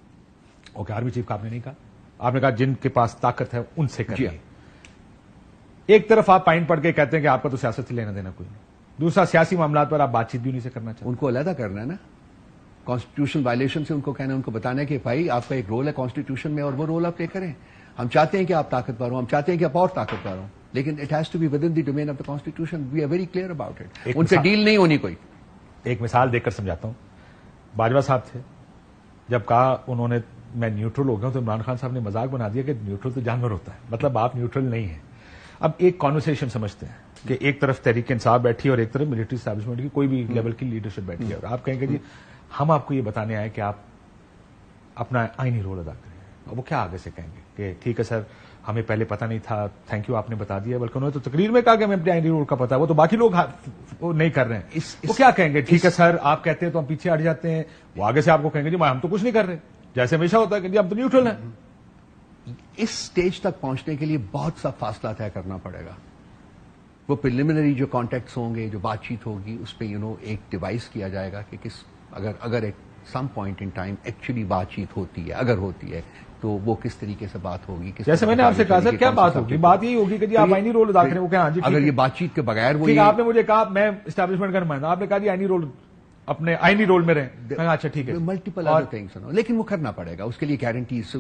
اوکے, آرمی چیف کا آپ نے نہیں کہا, آپ نے کہا جن کے پاس طاقت ہے ان سے کرنی. ایک طرف آپ پائن پڑھ کے کہتے ہیں کہ آپ کا تو سیاست سے لینا دینا کوئی نہیں, دوسرا سیاسی معاملات پر آپ بات چیت بھی نہیں سے کرنا چاہتے. ان کو علیحدہ کرنا ہے نا, کانسٹیٹیوشن وائلیشن سے ان کو کہنا ہے, ان کو بتانا ہے کہ بھائی آپ کا ایک رول ہے کانسٹیٹیوشن میں اور وہ رول آپ پلے کریں. ہم چاہتے ہیں کہ آپ طاقتور ہوں, ہم چاہتے ہیں کہ آپ اور طاقتور ہوں, لیکن it has to be within the domain of the constitution. We are very clear about it. ان سے ڈیل نہیں ہونی کوئی. ایک مثال دیکھ کر سمجھاتا ہوں. باجوہ صاحب تھے, جب کہا انہوں نے میں نیوٹرل ہو گیا ہوں, تو عمران خان صاحب نے مذاق بنا دیا کہ نیوٹرل تو جانور ہوتا ہے, مطلب آپ نیوٹرل نہیں ہیں. اب ایک کانورسیشن سمجھتے ہیں کہ ایک طرف تحریک انصاف بیٹھی اور ایک طرف ملٹری اسٹیبلشمنٹ کی کوئی بھی لیول کی لیڈرشپ بیٹھی ہے, اور آپ کہیں گے جی ہم آپ کو یہ بتانے آئے کہ آپ اپنا آئینی رول ادا کریں. وہ کیا آگے سے کہیں گے کہ ٹھیک ہے سر, ہمیں پہلے پتا نہیں تھا, تھینک یو آپ نے بتا دیا, بلکہ انہوں نے تو تقریر میں کہا کہ ہمیں اپنے آئینی رول کا پتا ہے, وہ تو باقی لوگ نہیں کر رہے ہیں. وہ کیا کہیں گے, ٹھیک ہے سر آپ کہتے ہیں تو ہم پیچھے ہٹ جاتے ہیں. وہ آگے سے آپ کو کہیں گے جی ہم تو کچھ نہیں کر رہے, جیسے ہمیشہ ہوتا ہے کہ جی ہم تو نیوٹرل ہیں. اس سٹیج تک پہنچنے کے لیے بہت سا فاصلہ طے کرنا پڑے گا. وہ پریلیمنری جو کانٹیکٹس ہوں گے, جو بات چیت ہوگی, اس پہ ایک ڈیوائس کیا جائے گا کہ اگر ایک some point in time actually بات چیت ہوتی ہے, اگر ہوتی ہے تو وہ کس طریقے سے بات ہوگی. جیسے میں نے آپ سے کہا سر کیا بات ہوگی, بات یہی ہوگی کہ جی آپ آئینی رول ادا کریں. وہ کہاں جی اگر یہ بات چیت کے بغیر وہ آپ نے مجھے کہا میں اسٹیبلشمنٹ کا نمائندہ, آپ نے کہا جی آئینی رول اپنے آئینی رول میں رہیں. اچھا ٹھیک ہے, ملٹیپل ادر تھنگس, لیکن وہ کرنا پڑے گا. اس کے لیے گارنٹیز,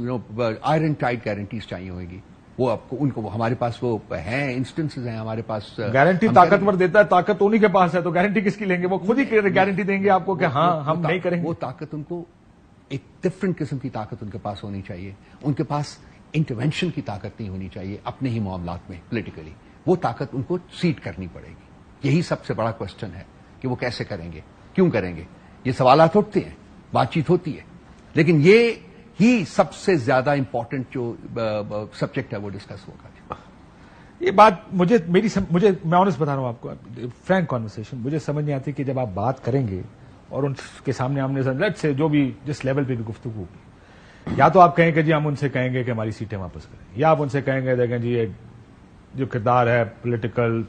آئرن ٹائٹ گارنٹیز چاہیے ہوئے گی. وہ آپ کو ان کو ہمارے پاس وہ ہیں, انسٹنسز ہیں ہمارے پاس. گارنٹی طاقتور دیتا ہے, طاقت انہیں کے پاس ہے, تو گارنٹی کس کی لیں گے؟ وہ خود ہی گارنٹی دیں گے آپ کو کہ ہاں ہم نہیں کریں گے. وہ طاقت ان کو ایک ڈفرنٹ قسم کی طاقت ان کے پاس ہونی چاہیے. ان کے پاس انٹرونشن کی طاقت نہیں ہونی چاہیے اپنے ہی معاملات میں پولیٹیکلی. وہ طاقت ان کو سیٹ کرنی پڑے گی. یہی سب سے بڑا کوشچن ہے کہ وہ کیسے کریں گے, کیوں کریں گے. یہ سوالات اٹھتے ہیں, بات چیت ہوتی ہے, لیکن یہ ہی سب سے زیادہ امپورٹنٹ جو سبجیکٹ ہے وہ ڈسکس ہوگا. یہ بات مجھے میں آنیسٹ بتا رہا ہوں آپ کو, فرینک کانورسیشن مجھے سمجھ نہیں آتی کہ جب آپ بات کریں گے اور ان کے سامنے ہم نے لیٹ سے جو بھی جس لیول پہ بھی گفتگو ہوگی, یا تو آپ کہیں کہ جی ہم ان سے کہیں گے کہ ہماری سیٹیں واپس کریں, یا آپ ان سے کہیں گے دیکھیں جی یہ جو کردار ہے پولیٹیکل,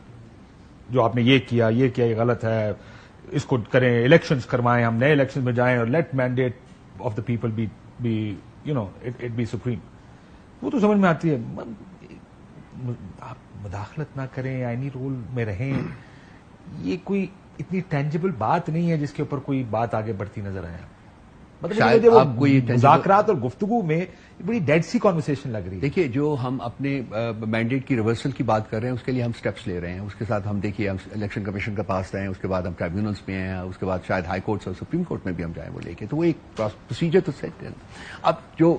جو آپ نے یہ کیا یہ غلط ہے, اس کو کریں, الیکشنز کروائیں, ہم نئے الیکشن میں جائیں, اور let mandate of the people be it be supreme. وہ تو سمجھ میں آتی ہے. آپ مداخلت نہ کریں, آئینی رول میں رہیں, یہ کوئی اتنی ٹینجیبل بات نہیں ہے جس کے اوپر کوئی بات آگے بڑھتی نظر آئے. مطلب مذاکرات اور گفتگو میں بڑی ڈیڈ سی کانورسیشن لگ رہی ہے. دیکھیے جو ہم اپنے مینڈیٹ کی ریورسل کی بات کر رہے ہیں اس کے لیے ہم سٹیپس لے رہے ہیں. اس کے ساتھ ہم دیکھیے ہم الیکشن کمیشن کا پاس رہے ہیں, اس کے بعد ہم ٹرائبیونلز میں ہیں, اس کے بعد شاید ہائی کورٹس اور سپریم کورٹ میں بھی ہم جائیں وہ لے کے. تو وہ ایک پروسیجر تو سیٹ ہے. اب جو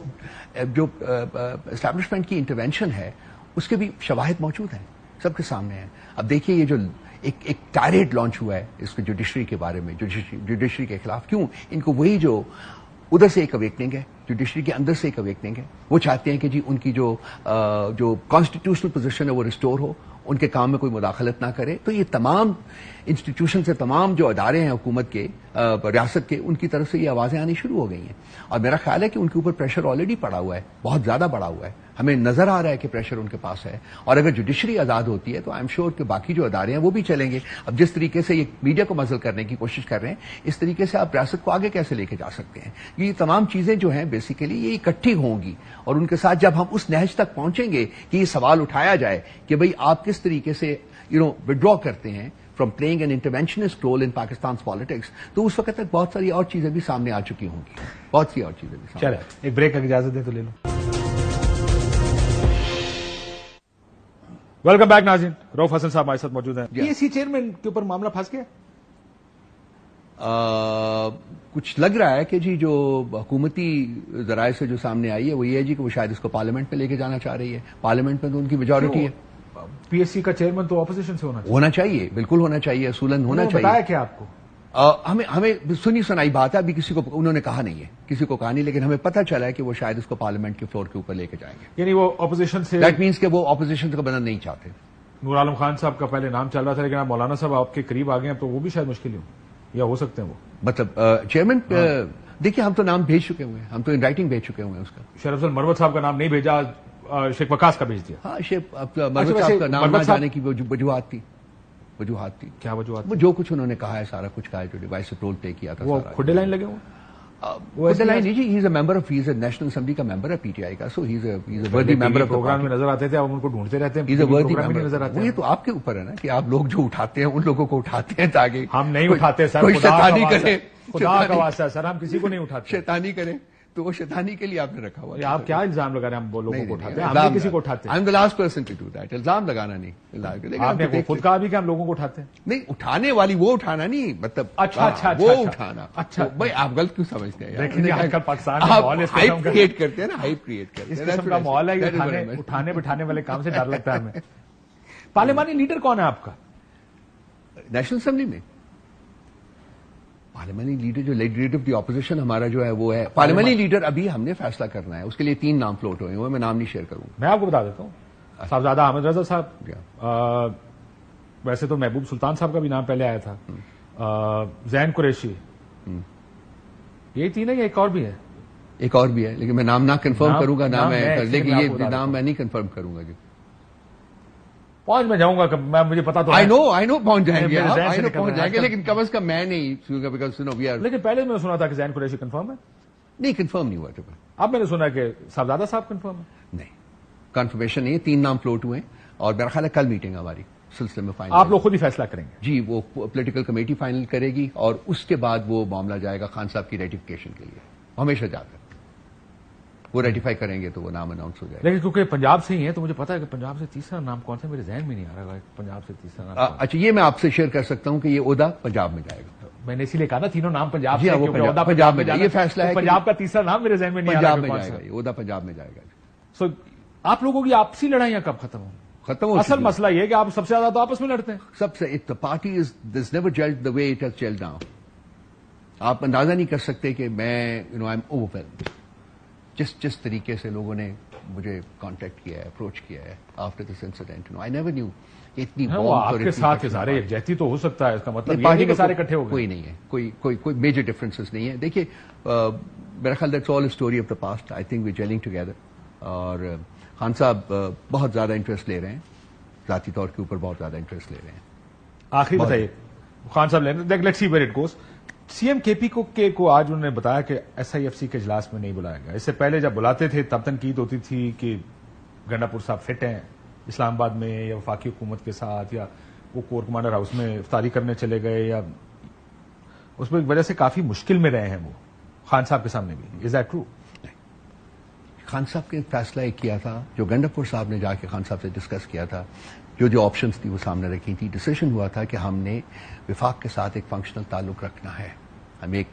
اسٹیبلشمنٹ کی انٹرونشن ہے اس کے بھی شواہد موجود ہیں, سب کے سامنے ہیں. اب دیکھیے یہ جو ایک ٹائریڈ لانچ ہوا ہے اس کے جوڈیشری کے بارے میں, جوڈیشری کے خلاف, کیوں ان کو وہی جو ادھر سے ایک اویکننگ ہے, جوڈیشری کے اندر سے ایک اویکننگ ہے. وہ چاہتے ہیں کہ جی ان کی جو کانسٹیٹیوشنل پوزیشن ہے وہ ریسٹور ہو, ان کے کام میں کوئی مداخلت نہ کرے. تو یہ تمام انسٹیٹیوشن سے, تمام جو ادارے ہیں حکومت کے, ریاست کے, ان کی طرف سے یہ آوازیں آنی شروع ہو گئی ہیں. اور میرا خیال ہے کہ ان کے اوپر پریشر آلریڈی پڑا ہوا ہے, بہت زیادہ بڑا ہوا ہے. ہمیں نظر آ رہا ہے کہ پریشر ان کے پاس ہے. اور اگر جوڈیشری آزاد ہوتی ہے تو آئی ایم شیور کہ باقی جو ادارے ہیں وہ بھی چلیں گے. اب جس طریقے سے یہ میڈیا کو مزل کرنے کی کوشش کر رہے ہیں, اس طریقے سے آپ ریاست کو آگے کیسے لے کے جا سکتے ہیں. یہ تمام چیزیں جو ہیں بیسیکلی یہ اکٹھی ہوں گی, اور ان کے ساتھ جب ہم اس نہج تک پہنچیں گے کہ یہ سوال اٹھایا جائے کہ بھئی آپ کس طریقے سے withdraw کرتے ہیں from playing an interventionist role in Pakistan's politics, تو اس وقت تک بہت ساری اور چیزیں بھی سامنے آ چکی ہوں گی, بہت سی اور چیزیں بھی سامنے. چلیں ایک بریک کی اجازت دیں تو لے لو. ویلکم بیک ناظرین, رؤف حسن صاحب ہمارے ساتھ موجود ہیں. پی ایس سی چیئرمین کے اوپر معاملہ پھنس گیا, کچھ لگ رہا ہے کہ جی جو حکومتی ذرائع سے جو سامنے آئی ہے وہ یہ ہے جی کہ وہ شاید اس کو پارلیمنٹ میں لے کے جانا چاہ رہی ہے. پارلیمنٹ میں تو ان کی میجورٹی ہے. پی ایس سی کا چیئرمین تو اپوزیشن سے ہونا چاہیے, بالکل ہونا چاہیے, اصولاً ہونا چاہیے. بتایا کیا آپ کو؟ ہمیں سنی سنائی بات ہے, ابھی کسی کو انہوں نے کہا نہیں ہے, کسی کو کہا نہیں, لیکن ہمیں پتہ چلا ہے کہ وہ شاید اس کو پارلیمنٹ کے فلور کے اوپر لے کے جائیں گے. یعنی وہ اپوزیشن سے, دیٹ مینس کہ وہ اپوزیشن کا بننا نہیں چاہتے. نور عالم خان صاحب کا پہلے نام چل رہا تھا, لیکن آپ مولانا صاحب آپ کے قریب آ گئے ہیں تو وہ بھی شاید مشکل ہو, یا ہو سکتے ہیں وہ. مطلب چیئرمین دیکھیے ہم تو نام بھیج چکے ہوئے ہیں, ہم تو ان رائٹنگ بھیج چکے ہوئے ہیں. اس کا شریف افضل مروت صاحب کا نام نہیں بھیجا, شیخ وقاص کا بھیج دیا. ہاں, شیخ مروت صاحب کا نام نہ جانے کی وجوہات تھی. کیا وجوہات؟ وہ جو کچھ انہوں نے کہا ہے, سارا کچھ کہا ہے, جو ڈیوائس سے رول طے کیا تھا, وہ کھڈے لائن لگے ہوئے. کھڈے لائن نہیں جی, he is a member of, he is a National Assembly کا ممبر ہے پی ٹی آئی کا. سو ہی از اے وردی ممبر آف پروگرام میں نظر آتے تھے, آپ ان کو ڈھونڈتے رہتے ہیں. ہی از اے وردی ممبر نظر آتے ہیں. یہ تو آپ کے اوپر ہے نا کہ آپ لوگ جو اٹھاتے ہیں ان لوگوں کو اٹھاتے ہیں تاکہ ہم نہیں اٹھاتے سر, کوئی شیطانی کرے, خدا کا واسطہ ہے سر, ہم کسی کو نہیں اٹھاتے. شیطانی کرے تو وہ شیطانی کے لیے آپ نے رکھا ہوا ہے. آپ کیا الزام لگا رہے ہیں؟ ہم وہ لوگوں کو اٹھاتے ہیں, ہم نہیں کسی کو اٹھاتے. I am the last person to do that. الزام لگانا نہیں. آپ نے خود کہا بھی کہ ہم لوگوں کو اٹھاتے ہیں. نہیں, اٹھانے والی وہ اٹھانا نہیں, مطلب اچھا وہ اٹھانا. اچھا بھائی, آپ غلط کیوں سمجھتے ہیں؟ دیکھیں پاکستان میں ماحول ہائپ کریٹ کرتے ہیں نا, ہائپ کریٹ کرتے ہیں. اس قسم کا ماحول ہے, اٹھانے بٹھانے والے کام سے ڈر لگتا ہے ہمیں. پارلیمانی لیڈر کون ہے آپ کا نیشنل اسمبلی میں؟ پارلیمانی لیڈر جو لیڈر آف دی اپوزیشن ہمارا جو ہے وہ ہے پارلیمانی لیڈر. ابھی ہم نے فیصلہ کرنا ہے, اس کے لیے 3 نام فلوٹ ہوئے ہیں, میں نام نہیں شیئر کروں گا. میں آپ کو بتا دیتا ہوں, صاحبزادہ احمد رضا صاحب, ویسے تو محبوب سلطان صاحب کا بھی نام پہلے آیا تھا, زین قریشی, یہی 3 ہے یا ایک اور بھی ہے؟ ایک اور بھی ہے, لیکن میں نام نہ کنفرم کروں گا. نام ہے, لیکن یہ نام میں نہیں کنفرم کروں گا. پہنچ میں جاؤں گا, مجھے پتا تو آئی نو پہنچ جائیں گے, پہنچ جائیں گے, لیکن کم از کم میں نہیں. لیکن پہلے میں نے سنا تھا کہ زین قریشی کنفرم ہے. نہیں, کنفرم نہیں ہوا. اب میں نے سنا کہ صاحبزادہ صاحب کنفرم ہے. نہیں, کنفرمیشن نہیں ہے. 3 نام فلوٹ ہوئے ہیں, اور میرا خیال ہے کل میٹنگ ہماری سلسلے میں فائنل. آپ لوگ خود ہی فیصلہ کریں گے؟ جی, وہ پولیٹیکل کمیٹی فائنل کرے گی, اور اس کے بعد وہ معاملہ جائے گا خان صاحب کی ریٹیفیکیشن کے لیے. ہمیشہ جاتا ہے, وہ ریٹیفائی کریں گے تو وہ نام اناؤنس ہو جائے گا. لیکن کیونکہ پنجاب سے ہی ہے تو مجھے پتا ہے کہ پنجاب سے تیسرا نام کون سا, میرے ذہن میں نہیں آ رہا. پنجاب سے تیسرا نام اچھا, یہ میں آپ سے شیئر کر سکتا ہوں کہ یہ عہدہ پنجاب میں جائے گا. میں نے اسی لیے کہا نا, تینوں نام پنجاب سے, پنجاب میں جائے گا. یہ فیصلہ ہے, پنجاب کا تیسرا نام میرے ذہن میں نہیں آ رہا. پنجاب میں جائے گا, یہ عہدہ پنجاب میں جائے گا. سو آپ لوگوں کی آپسی لڑائیاں کب ختم ہوں؟ ختم ہو. اصل مسئلہ یہ کہ آپ سب سے زیادہ تو آپس میں لڑتے ہیں. سب سے ایک party is this never yielded the way it has yielded now. آپ اندازہ نہیں کر سکتے کہ میں آئی ایم اوور ویلڈ. جس طریقے سے لوگوں نے مجھے کانٹیکٹ کیا ہے, اپروچ کیا ہے after this incident, I never knew اتنی آپ کے ساتھ سارے یکجہتی تو ہو سکتا ہے. اس کا مطلب یہ نہیں کہ سارے اکٹھے ہو گئے. کوئی نہیں ہے, کوئی میجر ڈفرینسز نہیں ہے. دیکھیے, میرا خیال that's all story of the past. I think we gelling together. اور خان صاحب بہت زیادہ انٹرسٹ لے رہے ہیں, ذاتی طور کے اوپر بہت زیادہ انٹرسٹ لے رہے ہیں. آخری بتائیے, خان صاحب let's see where it goes. C M K P کو آج انہوں نے بتایا کہ ایس آئی ایف سی کے اجلاس میں نہیں بلایا گیا. اس سے پہلے جب بلاتے تھے تب تنقید ہوتی تھی کہ گنڈاپور صاحب فٹ ہیں اسلام آباد میں, یا وفاقی حکومت کے ساتھ, یا وہ کور کمانڈر ہاؤس میں افطاری کرنے چلے گئے, یا اس میں وجہ سے کافی مشکل میں رہے ہیں وہ خان صاحب کے سامنے بھی. Is that true? خان صاحب نے فیصلہ ایک کیا تھا, جو گنڈاپور صاحب نے جا کے خان صاحب سے ڈسکس کیا تھا, جو آپشنز تھی وہ سامنے رکھی تھی. ڈیسیژن ہوا تھا کہ ہم نے وفاق کے ساتھ ایک فنکشنل تعلق رکھنا ہے. ہم ایک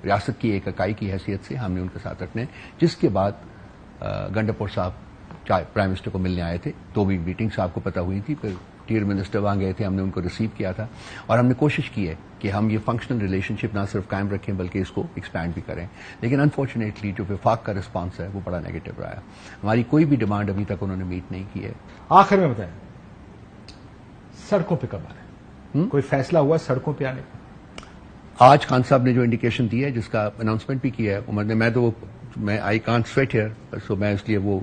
ریاست کی ایک اکائی کی حیثیت سے ہم نے ان کے ساتھ رکھنے, جس کے بعد گنڈاپور صاحب پرائم منسٹر کو ملنے آئے تھے. 2 بھی میٹنگس آپ کو پتہ ہوئی تھی. پھر ٹیئر منسٹر وہاں گئے تھے, ہم نے ان کو ریسیو کیا تھا, اور ہم نے کوشش کی ہے کہ ہم یہ فنکشنل ریلیشن شپ نہ صرف قائم رکھیں بلکہ اس کو ایکسپینڈ بھی کریں. لیکن انفارچونیٹلی جو وفاق کا رسپانس ہے وہ بڑا نیگیٹو رہا ہے. ہماری کوئی بھی ڈیمانڈ ابھی تک انہوں نے میٹ نہیں کی ہے. آخر میں بتائیں, سڑکوں پہ کب آ رہے ہیں؟ کوئی فیصلہ ہوا سڑکوں پہ آنے کا؟ آج خان صاحب نے جو انڈیکیشن دی ہے, جس کا اناؤنسمنٹ بھی کیا ہے عمر نے, میں آئی کانٹ سویٹ ہیئر, سو میں اس لیے وہ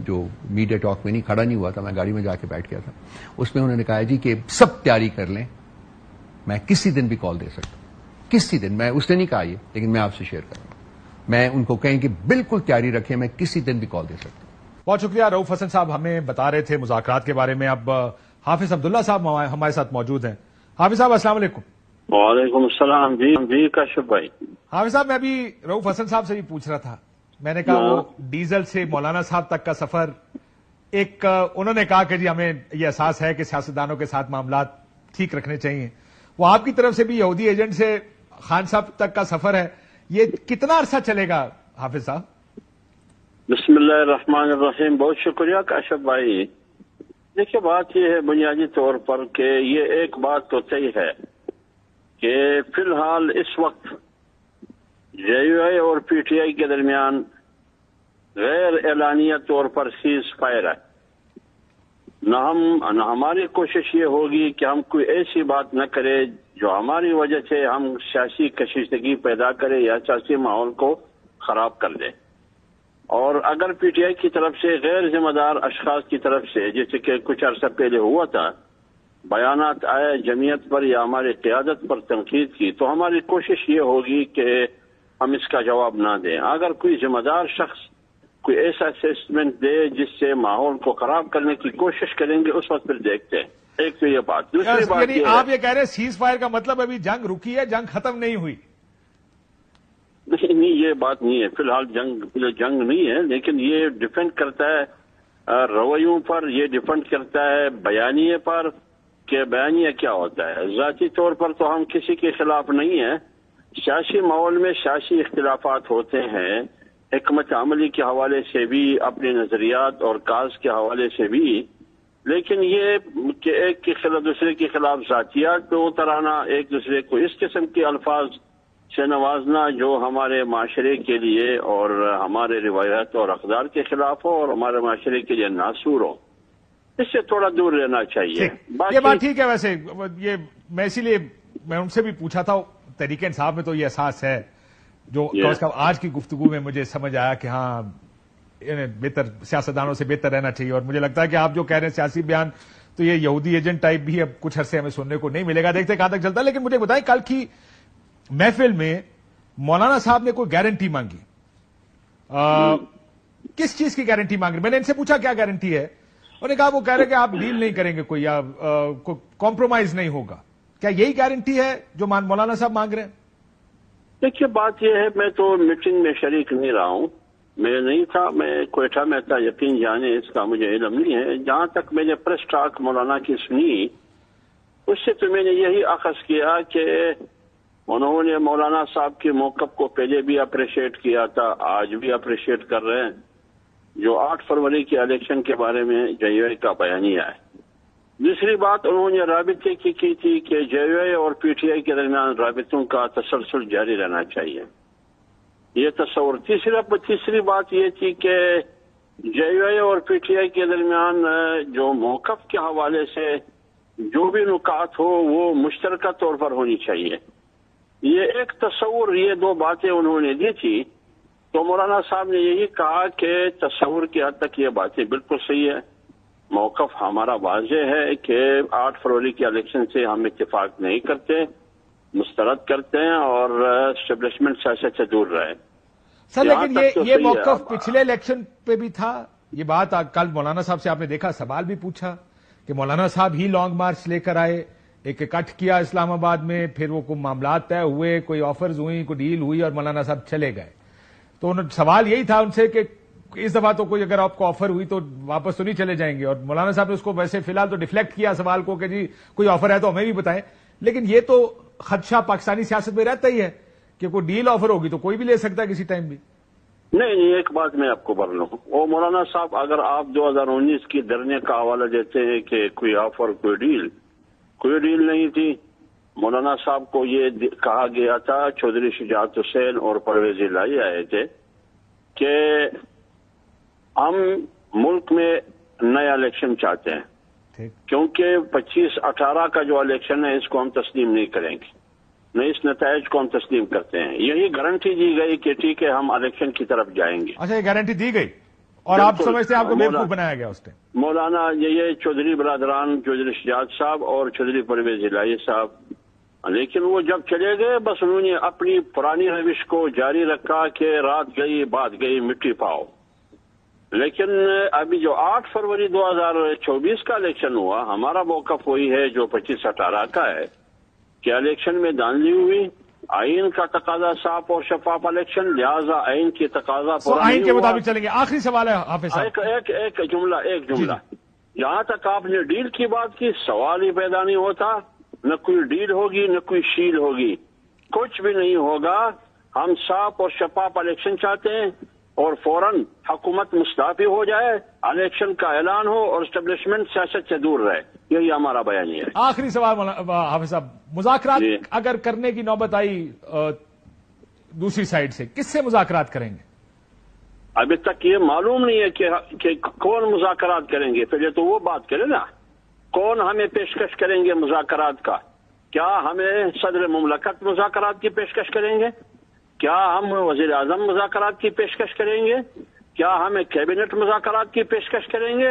جو میڈیا ٹاک میں نہیں کھڑا نہیں ہوا تھا, میں گاڑی میں جا کے بیٹھ گیا تھا. اس میں انہوں نے کہا جی کہ سب تیاری کر لیں, میں کسی دن بھی کال دے سکتا ہوں, کسی دن. میں اس نے نہیں کہا یہ, لیکن میں آپ سے شیئر کروں گا. میں ان کو کہیں کہ بالکل تیاری رکھیں, میں کسی دن بھی کال دے سکتا ہوں. بہت شکریہ. رؤف حسن صاحب ہمیں بتا رہے تھے مذاکرات کے بارے میں. اب حافظ عبداللہ صاحب ہمارے ساتھ موجود ہیں. حافظ صاحب السلام علیکم. وعلیکم السلام. جی کاشف بھائی. حافظ صاحب, میں ابھی رؤف حسن صاحب سے بھی پوچھ رہا تھا. میں نے کہا وہ ڈیزل سے مولانا صاحب تک کا سفر, ایک انہوں نے کہا کہ جی ہمیں یہ احساس ہے کہ سیاستدانوں کے ساتھ معاملات ٹھیک رکھنے چاہیے. وہ آپ کی طرف سے بھی یہودی ایجنٹ سے خان صاحب تک کا سفر ہے یہ کتنا عرصہ چلے گا حافظ صاحب؟ بسم اللہ الرحمن الرحیم. بہت شکریہ کاشف بھائی. دیکھیے بات یہ ہے بنیادی طور پر کہ یہ ایک بات تو طے ہے کہ فی الحال اس وقت جے یو آئی اور پی ٹی آئی کے درمیان غیر اعلانیہ طور پر سیز فائر ہے. نہ ہماری کوشش یہ ہوگی کہ ہم کوئی ایسی بات نہ کرے جو ہماری وجہ سے ہم سیاسی کشیدگی پیدا کرے یا سیاسی ماحول کو خراب کر دے. اور اگر پی ٹی آئی کی طرف سے غیر ذمہ دار اشخاص کی طرف سے جیسے کہ کچھ عرصہ پہلے ہوا تھا بیانات آئے جمعیت پر یا ہماری قیادت پر تنقید کی تو ہماری کوشش یہ ہوگی کہ ہم اس کا جواب نہ دیں. اگر کوئی ذمہ دار شخص کوئی ایسا اسٹیٹمنٹ دے جس سے ماحول کو خراب کرنے کی کوشش کریں گے اس وقت پھر دیکھتے ہیں. ایک تو یہ بات. دوسری بات یعنی آپ یہ کہہ رہے ہیں سیز فائر کا مطلب ابھی جنگ رکی ہے، جنگ ختم نہیں ہوئی؟ نہیں یہ بات نہیں ہے. فی الحال جنگ نہیں ہے، لیکن یہ ڈیپینڈ کرتا ہے رویوں پر، یہ ڈیپینڈ کرتا ہے بیانیے پر کہ بیانیہ کیا ہوتا ہے. ذاتی طور پر تو ہم کسی کے خلاف نہیں ہیں. سیاسی ماحول میں سیاسی اختلافات ہوتے ہیں، حکمت عملی کے حوالے سے بھی، اپنے نظریات اور کاز کے حوالے سے بھی، لیکن یہ کہ ایک کے خلاف دوسرے کے خلاف ذاتیات پہ اتر آنا، ایک دوسرے کو اس قسم کے الفاظ سے نوازنا جو ہمارے معاشرے کے لیے اور ہمارے روایات اور اقدار کے خلاف ہو اور ہمارے معاشرے کے لیے ناسور ہو، اس سے تھوڑا دور رہنا چاہیے. یہ بات ٹھیک ہے. ویسے یہ میں اسی لیے میں ان سے بھی پوچھا تھا. تحریک انصاف میں تو یہ احساس ہے جو آج کی گفتگو میں مجھے سمجھ آیا کہ ہاں بہتر سیاستدانوں سے بہتر رہنا چاہیے. اور مجھے لگتا ہے کہ آپ جو کہہ رہے ہیں سیاسی بیان تو یہ یہودی ایجنٹ ٹائپ بھی اب کچھ عرصے ہمیں سننے کو نہیں ملے گا. دیکھتے کہاں تک چلتا ہے. لیکن مجھے بتائیں کل کی محفل میں مولانا صاحب نے کوئی گارنٹی مانگی. کس چیز کی گارنٹی مانگ رہے؟ میں نے ان سے پوچھا کیا گارنٹی ہے، انہوں نے کہا وہ کہہ رہے کہ آپ ڈیل نہیں کریں گے کوئی یا کمپرومائز نہیں ہوگا. کیا یہی گارنٹی ہے جو مولانا صاحب مانگ رہے ہیں؟ دیکھیے بات یہ ہے میں تو میٹنگ میں شریک نہیں رہا ہوں، میں نہیں تھا، میں کوئٹہ میں تھا. یقین جانے اس کا مجھے علم نہیں ہے. جہاں تک میں نے پریس ٹاک مولانا کی سنی اس سے تو میں نے یہی اخذ کیا کہ انہوں نے مولانا صاحب کے موقف کو پہلے بھی اپریشیٹ کیا تھا، آج بھی اپریشیٹ کر رہے ہیں. جو 8 فروری کے الیکشن کے بارے میں جے یو آئی کا بیانیہ ہے. دوسری بات انہوں نے رابطے کی تھی کہ جے یو آئی اور پی ٹی آئی کے درمیان رابطوں کا تسلسل جاری رہنا چاہیے، یہ تصور. تیسری بات یہ تھی کہ جے یو آئی اور پی ٹی آئی کے درمیان جو موقف کے حوالے سے جو بھی نکات ہو وہ مشترکہ طور پر ہونی چاہیے. یہ ایک تصور، یہ 2 باتیں انہوں نے دی تھی. تو مولانا صاحب نے یہی کہا کہ تصور کی حد تک یہ باتیں بالکل صحیح ہے. موقف ہمارا واضح ہے کہ 8 فروری کے الیکشن سے ہم اتفاق نہیں کرتے، مسترد کرتے ہیں اور اسٹیبلشمنٹ سیاست سے دور رہے. سر لیکن یہ موقف پچھلے الیکشن پہ بھی تھا. یہ بات کل مولانا صاحب سے آپ نے دیکھا، سوال بھی پوچھا کہ مولانا صاحب ہی لانگ مارچ لے کر آئے، ایک اکٹھ کیا اسلام آباد میں، پھر وہ کوئی معاملات طے ہوئے، کوئی آفرز ہوئی، کوئی ڈیل ہوئی اور مولانا صاحب چلے گئے. تو سوال یہی تھا ان سے کہ اس دفعہ تو کوئی اگر آپ کو آفر ہوئی تو واپس تو نہیں چلے جائیں گے. اور مولانا صاحب نے اس کو ویسے فی الحال تو ڈیفلیکٹ کیا سوال کو کہ جی کوئی آفر ہے تو ہمیں بھی بتائیں. لیکن یہ تو خدشہ پاکستانی سیاست میں رہتا ہی ہے کہ کوئی ڈیل آفر ہوگی تو کوئی بھی لے سکتا ہے کسی ٹائم بھی. نہیں ایک بات میں آپ کو بتا لوں، وہ مولانا صاحب اگر آپ 2019 کی دھرنے کا حوالہ دیتے ہیں کہ کوئی آفر کوئی ڈیل نہیں تھی. مولانا صاحب کو یہ کہا گیا تھا، چودھری شجاعت حسین اور پرویز الہی آئے تھے کہ ہم ملک میں نیا الیکشن چاہتے ہیں کیونکہ 25-18 کا جو الیکشن ہے اس کو ہم تسلیم نہیں کریں گے، نہیں اس نتائج کو ہم تسلیم کرتے ہیں. یہی گارنٹی دی گئی کہ ٹھیک ہے ہم الیکشن کی طرف جائیں گے. اچھا یہ گارنٹی دی گئی اور آپ سمجھتے ہیں آپ کو بیوقوف بنایا گیا اس ٹائم؟ مولانا یہ چودھری برادران، چودھری شجاعت صاحب اور چودھری پرویز الہی صاحب، لیکن وہ جب چلے گئے بس انہوں نے اپنی پرانی روش کو جاری رکھا کہ رات گئی بات گئی مٹی پاؤ. لیکن ابھی جو 8 فروری 2024 کا الیکشن ہوا، ہمارا موقف وہی ہے جو 25-18 کا ہے کہ الیکشن میں دھاندلی ہوئی. آئین کا تقاضا صاف اور شفاف الیکشن، لہذا آئین کی تقاضا آئین کے مطابق چلیں گے. آخری سوال ہے حافظ صاحب. ایک جملہ جہاں تک آپ نے ڈیل کی بات کی، سوال ہی پیدا نہیں ہوتا. نہ کوئی ڈیل ہوگی نہ کوئی شیل ہوگی. کچھ بھی نہیں ہوگا. ہم صاف اور شفاف الیکشن چاہتے ہیں اور فوراً حکومت مستعفی ہو جائے, الیکشن کا اعلان ہو اور اسٹیبلشمنٹ سیاست سے دور رہے. یہی ہمارا بیانیہ ہے. آخری سوال حافظ صاحب, مذاکرات جی. اگر کرنے کی نوبت آئی دوسری سائڈ سے, کس سے مذاکرات کریں گے؟ ابھی تک یہ معلوم نہیں ہے کہ کون مذاکرات کریں گے. پہلے تو وہ بات کریں نا, کون ہمیں پیشکش کریں گے مذاکرات کا؟ کیا ہمیں صدر مملکت مذاکرات کی پیشکش کریں گے؟ کیا ہم وزیر اعظم مذاکرات کی پیشکش کریں گے؟ کیا ہمیں کیبنٹ مذاکرات کی پیشکش کریں گے؟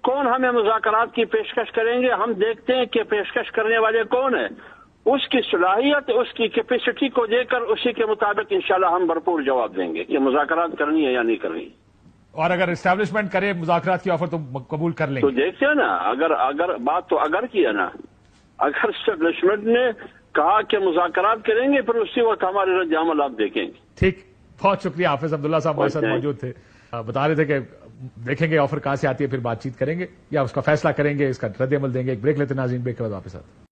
کون ہمیں مذاکرات کی پیشکش کریں گے؟ ہم دیکھتے ہیں کہ پیشکش کرنے والے کون ہیں, اس کی صلاحیت, اس کی کیپیسٹی کو دے کر اسی کے مطابق انشاءاللہ ہم بھرپور جواب دیں گے کہ مذاکرات کرنی ہے یا نہیں کرنی. اور اگر اسٹیبلشمنٹ کرے مذاکرات کی آفر تو قبول کر لیں تو گے. دیکھتے ہیں نا, اگر بات تو اگر کی ہے نا, اگر اسٹیبلشمنٹ نے کہا کہ مذاکرات کریں گے پھر اسی وقت ہمارے رد عمل آپ دیکھیں گے. ٹھیک, بہت شکریہ. حافظ عبداللہ صاحب ہمارے ساتھ موجود تھے, بتا رہے تھے کہ دیکھیں گے آفر کہاں سے آتی ہے, پھر بات چیت کریں گے یا اس کا فیصلہ کریں گے, اس کا رد عمل دیں گے. ایک بریک لیتے ناظرین, بریک کے بعد واپس آتے ہیں.